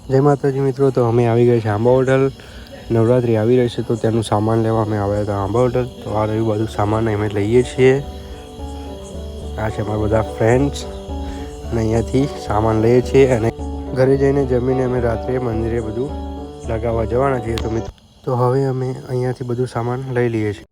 જય માતાજી મિત્રો, તો અમે આવી ગયા છે આંબા હોટલ. નવરાત્રિ આવી રહી છે તો તેનું સામાન લેવા અમે આવ્યા હતા આંબા હોટલ. તો આ રહ્યું બધું સામાન અમે લઈએ છીએ. આ છે અમારા બધા ફ્રેન્ડ્સ અને અહીંયાથી સામાન લઈએ છીએ અને ઘરે જઈને જમીને અમે રાત્રે મંદિરે બધું લગાવવા જવાના છીએ. તો હવે અમે અહીંયાથી બધું સામાન લઈ લઈએ છીએ.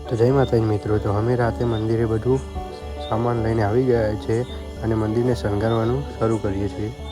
તો જય માતાજી મિત્રો, તો અમે રાતે મંદિરે બધું સામાન લઈને આવી ગયા છે અને મંદિરને શણગારવાનું શરૂ કરીએ છીએ.